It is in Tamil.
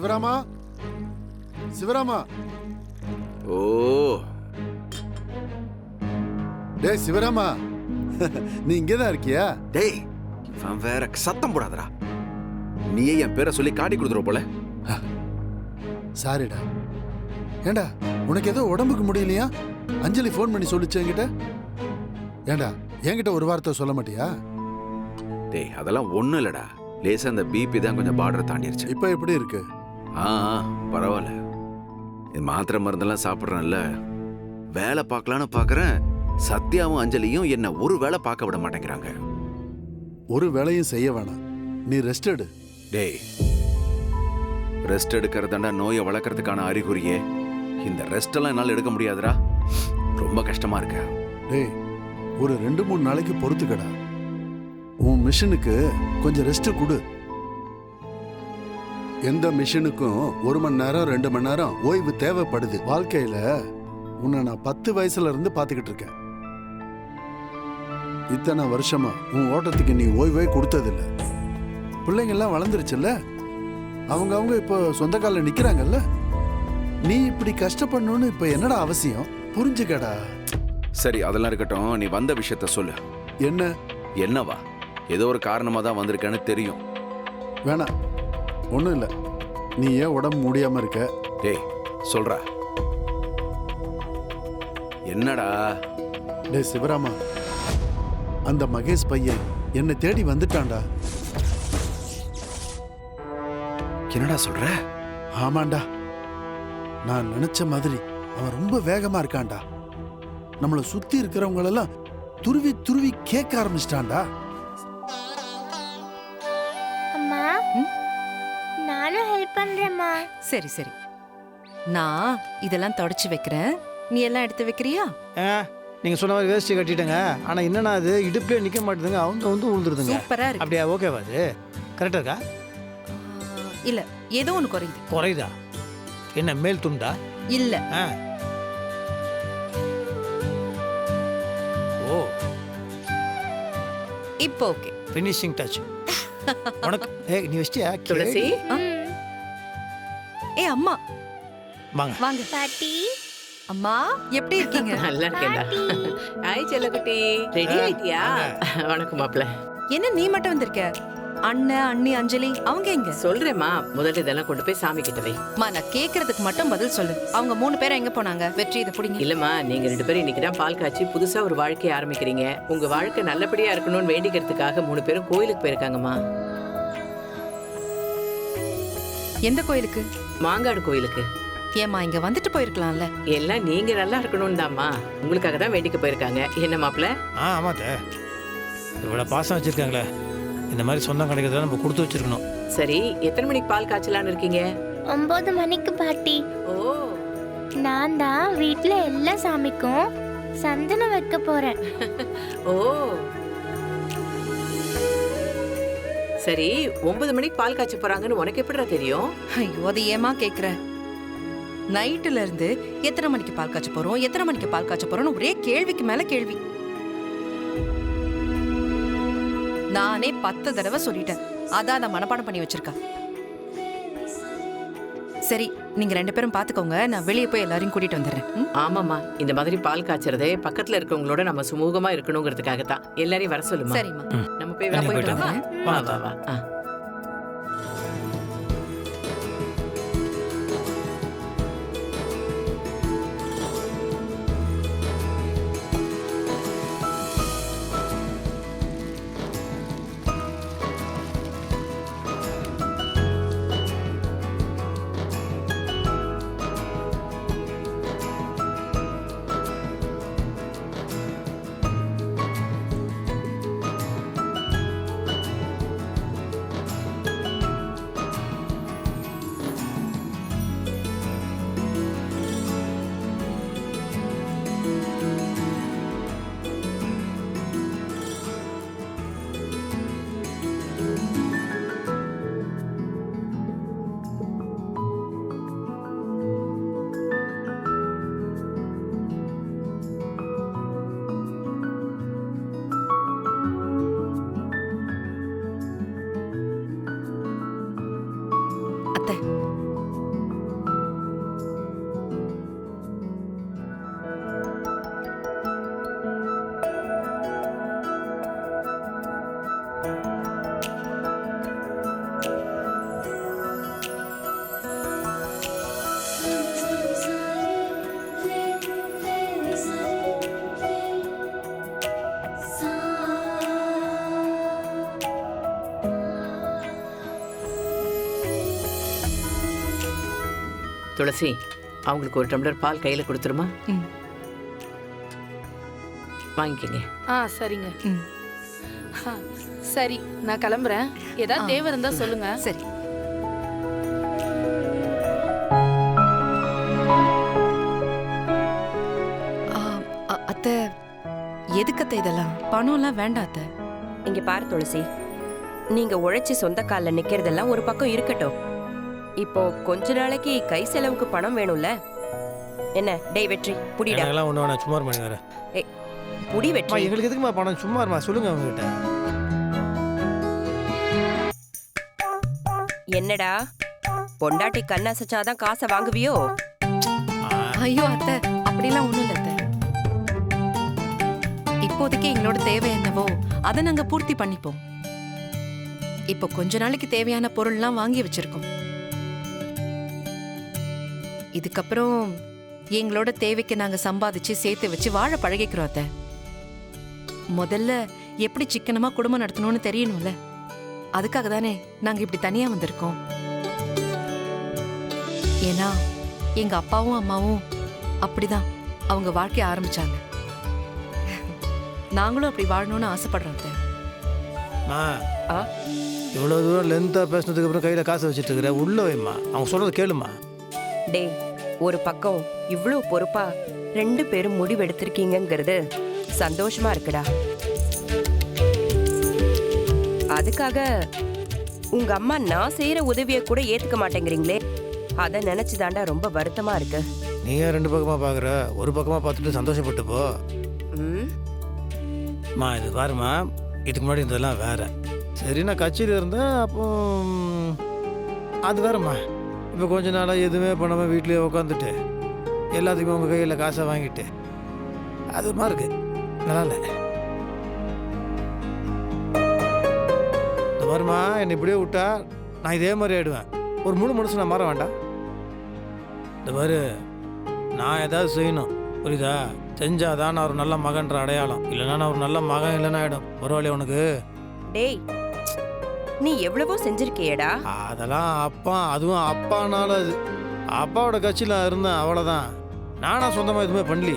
சிவராமா, சிவராமா. ஓ டேய் சிவராமா, நீ இங்கதான் இருக்கியா? டேய் இவன் வேற சத்தம் போடாதடா. நீயே என் பேரை சொல்லி காட்டி கொடுத்துற போல. சாரிடா. ஏண்டா உனக்கு ஏதோ உடம்புக்கு முடியலையா? அஞ்சலி ஃபோன் பண்ணி சொல்லிச்சு என்கிட்ட. ஏண்டா என்கிட்ட ஒரு வார்த்தை சொல்ல மாட்டியா? டேய் அதெல்லாம் ஒண்ணும் இல்லடா. லேசா அந்த பிபி தான் கொஞ்சம் பார்டர் தாண்டிருச்சு. இப்ப எப்படி இருக்கு? பரவாயில்ல. இது மாத்திரை மருந்தெல்லாம் சாப்பிட்றேன்ல, வேலை பார்க்கலான்னு பார்க்கறேன். சத்யாவும் அஞ்சலியும் என்ன ஒரு வேலை பார்க்க விட மாட்டேங்கிறாங்க. ஒரு வேலையும் செய்ய வேணாம், நீ ரெஸ்ட் எடு. டேய் ரெஸ்ட் எடுக்கிறதாண்டா நோயை வளர்க்கறதுக்கான அறிகுறியே. இந்த ரெஸ்ட் எல்லாம் என்னால் எடுக்க முடியாதுடா. ரொம்ப கஷ்டமா இருக்கு. டேய் ஒரு 2-3 நாளைக்கு பொறுத்துக்கடா. உன் மிஷினுக்கு கொஞ்சம் ரெஸ்ட் கொடு. எந்த மிஷினுக்கும் 1 மணி நேரம் 2 மணி நேரம் ஓய்வு தேவைப்படுது. வாழ்க்கையில உன்னை நான் 10 வயசுல இருந்து பாத்துக்கிட்டு இருக்கேன். இத்தனை வருஷமா உன் ஓட்டத்துக்கு நீ ஓய்வே கொடுத்ததில்ல. பிள்ளைங்க எல்லாம் வளர்ந்துருச்சுல்ல, அவங்க இப்ப சொந்த காலில் நிக்கிறாங்கல்ல. நீ இப்படி கஷ்டப்படணும்னு இப்ப என்னடா அவசியம்? புரிஞ்சுக்கடா. சரி அதெல்லாம் இருக்கட்டும், நீ வந்த விஷயத்த சொல்லு. என்ன? என்னவா? ஏதோ ஒரு காரணமா தான் வந்திருக்கேன்னு தெரியும். வேணாம், ஒண்ணும் இல்ல. நீ ஏன் உடம்பு முடியாம இருக்க? டேய் சொல்றா, என்னடா? டேய் சிவராமா, அந்த மகேஷ் பையன் என்னை தேடி வந்துட்டான்டா. என்னடா சொல்ற? ஆமாண்டா, நான் நினைச்ச மாதிரி அவன் ரொம்ப வேகமா இருக்கான்டா. நம்மள சுத்தி இருக்கிறவங்களெல்லாம் துருவி துருவி கேட்க ஆரம்பிச்சிட்டான்டா. அம்மா, நானும் ஹெல்ப் பண்றேம்மா. சரி சரி, நான் இதெல்லாம் தொடச்சு வைக்கிறேன், நீ எல்லாம் எடுத்து வைக்கிறியா? நீங்க சொன்ன மாதிரி வேஸ்ட் கட்டிட்டேங்க. ஆனா என்னன்னா அது இடுப்புலயே நிக்க மாட்டேதுங்க, அவங்க விழுந்துருதுங்க. சூப்பரா இருக்கு. அப்படியா? ஓகேவா? அது கரெக்டா இருக்கா? இல்ல, ஏதோ ஒண்ணு குறையுது. குறையுதா? என்ன மேல் துண்டா? இல்ல. ஓ இப்போ ஓகே. Finishing touch. உனக்கு நீ வச்சியா? துளசி, அம்மா வாங்க வாங்க. பாட்டி, அம்மா எப்படி இருக்கீங்க? நல்லா இருக்கேன்டா. ஹாய் செல்லக்குட்டி, ரெடி ஆயிட்டியா? வணக்கம் மாப்ள. என்ன நீ மட்டும் வந்திருக்க? அண்ணன் அண்ணி அஞ்சலி அவங்க எங்க? சொல்றேம்மா, முதல்ல இதெல்லாம் கொண்டு போய் சாமி கிட்ட வை. நான் கேக்குறதுக்கு மட்டும் பதில் சொல்லு. அவங்க 3 பேரும் எங்க போனாங்க? வெற்றி இதை புடிங்க. இல்லம்மா, நீங்க 2 பேரும் இன்னைக்குதான் பால் காய்ச்சி புதுசா ஒரு வாழ்க்கையை ஆரம்பிக்கிறீங்க. உங்க வாழ்க்கை நல்லபடியா இருக்கணும்னு வேண்டிக்கிறதுக்காக 3 பேரும் கோயிலுக்கு போயிருக்காங்கம்மா. எந்த கோயிலுக்கு? மாங்காடு கோயிலுக்கு. ஏமா இங்க வந்துட்டு போயிருக்கலாம்ல? எல்லாம் நீங்க நல்லா இருக்கணும் தாம்மா, உங்களுக்காக தான் வேண்டிக்க போயிருக்காங்க. என்ன மாப்ள? ஆமாத்த, இவ்வளவு பாசம் வச்சிருக்காங்களே, இந்த மாதிரி சொந்தம் கிடைக்கிறத நம்ம கொடுத்து வச்சிருக்கணும். சரி, எத்தனை மணிக்கு பால் காய்ச்சலான்னு இருக்கீங்க? 9 மணிக்கு பாட்டி. ஓ, நான் தான் வீட்ல எல்லா சாமிக்கும் சந்தனம் வைக்க போறேன். ஓ சரி, 9 மணிக்கு பால் காய்ச்ச போறாங்கன்னு உனக்கு எப்படிடா தெரியும்? ஐயோ, அது ஏமா கேக்குற? நைட்டுல இருந்து எத்தனை மணிக்கு பால் காய்ச்ச போறோம், எத்தனை மணிக்கு பால் காய்ச்ச போறோம்னு ஒரே கேள்விக்கு மேல கேள்வி. நானே 10 தடவை சொல்லிட்டேன், அதான் நான் மனப்பாடம் பண்ணி வச்சிருக்கேன். சரி, நீங்க 2 பேரும் பாத்துக்கோங்க, நான் வெளியே போய் எல்லாரையும் கூட்டிட்டு வந்துடுறேன். ஆமாமா, இந்த மாதிரி பால் காய்ச்சறதே பக்கத்துல இருக்கவங்களோட நம்ம சுமூகமா இருக்கணுங்கிறதுக்காக தான். எல்லாரையும் வர சொல்லுமா. சரிம்மா, நம்ம போய் நான் போயிட்டு போயிட்டு வரேன். வரேன். வா வா வா. துளசி, அவங்களுக்கு ஒரு டம்ளர் பால் கையில கொடுத்துருமா? ம். வாங்கிக்கங்க. சரிங்க. ம். ஆ, சரி, நான் கிளம்புறேன். ஏதாவது தேவை இருந்தா சொல்லுங்க. சரி. அத்தை, எதுக்கு அத்தை இதெல்லாம்? பணம்லாம் வேண்டாம் அத்தை. இங்க பாரு துளசி, நீங்க உழைச்சி சொந்த கால்ல நிக்கிறதெல்லாம் ஒரு பக்கம் இருக்கட்டும். இப்போ கொஞ்ச நாளைக்கு கை செலவுக்கு பணம் வேணும்ல. என்ன டேய் வெற்றி, புடிடா. எனக்கெல்லாம் ஒன்று வேணாம், சும்மா இருமா வேறு. புடி வெற்றி. எங்களுக்கு எதுக்குமா பணம்? சும்மா இருமா, சொல்லுங்க அவங்ககிட்ட. என்னடா பொண்டாட்டி கண்ணாசைச்சாதான் காசை வாங்குவியோ? ஐயோ அத்தை, அப்படிலாம் ஒண்ணும் இல்ல அத்தை. இப்போதைக்கு எங்களோட தேவை என்னவோ அதை நாங்க பூர்த்தி பண்ணிப்போம். இப்போ கொஞ்ச நாளைக்கு தேவையான பொருள்லாம் வாங்கி வச்சிருக்கோம். இதுக்கப்புறம் எங்களோட தேவைக்கு நாங்க சம்பாதிச்சு சேர்த்து வச்சு வாழ பழகிக்கிறோம் அத்தை. முதல்ல எப்படி சிக்கனமா குடும்பம் நடத்தணும்னு தெரியணும்ல. அதுக்காக தானே நாங்க இப்படி தனியா வந்திருக்கோம். ஏன்னா எங்க அப்பாவும் அம்மாவும் அப்படிதான் அவங்க வாழ்க்கைய ஆரம்பிச்சாங்க. நாங்களும் அப்படி வாழணும்னு ஆசைப்படுறோம் அத்தை. ஆ? இவ்வளோ தூரம் லென்த்தாக பேசினதுக்கு அப்புறம் கையில் காசை வச்சுட்டு இருக்கிற, உள்ள வைம்மா, அவங்க சொல்றது கேளுமா. டேய், ஒரு பக்கம் இவ்ளோ பொறுப்பா 2 பேரும் முடிவெடுத்திருக்கீங்கிறது சந்தோஷமா இருக்குடா. அதுக்காக உங்க அம்மா நான் செய்யற உதவியை கூட ஏத்துக்க மாட்டேங்கிறீங்களே, அதை நினைச்சுதாண்டா ரொம்ப வருத்தமா இருக்கு. நீ ஏன் 2 பக்கமாக பார்க்குற? ஒரு பக்கமாக பார்த்துட்டு சந்தோஷப்பட்டு போ. ம், மா இது பாருமா, இதுக்கு முன்னாடி இருந்ததெல்லாம் வேற. சரி, நான் கட்சியில் இருந்தேன், அப்போ அது வேறம்மா. இப்போ கொஞ்ச நாளாக எதுவுமே பண்ணாமல் வீட்லேயே உட்காந்துட்டு எல்லாத்துக்குமே உங்கள் கையில் காசை வாங்கிட்டு அது மாதிரி இருக்கு. நல்லா இல்லை. இந்த மாதிரிமா என்னை இப்படியே விட்டா நான் இதே மாதிரி ஆயிடுவேன். ஒரு முழு மனுஷன் நான் மாற வேண்டாம். இந்த மாதிரி நான் ஏதாவது செய்யணும், புரியுதா? செஞ்சாதான் நான் ஒரு நல்ல மகன்ற அடையாளம். இல்லைன்னா நான் ஒரு நல்ல மகன் இல்லைன்னா ஆயிடும். பரவாயில்ல உனக்கு? டேய், நீ எவ்வளவோ செஞ்சிருக்கியேடா. அதெல்லாம் அப்பா, அதுவும் அப்பானால அது. அப்பாவோட கட்சியில் இருந்தேன், அவ்வளோதான். நானா சொந்தமாக எதுவுமே பண்ணல.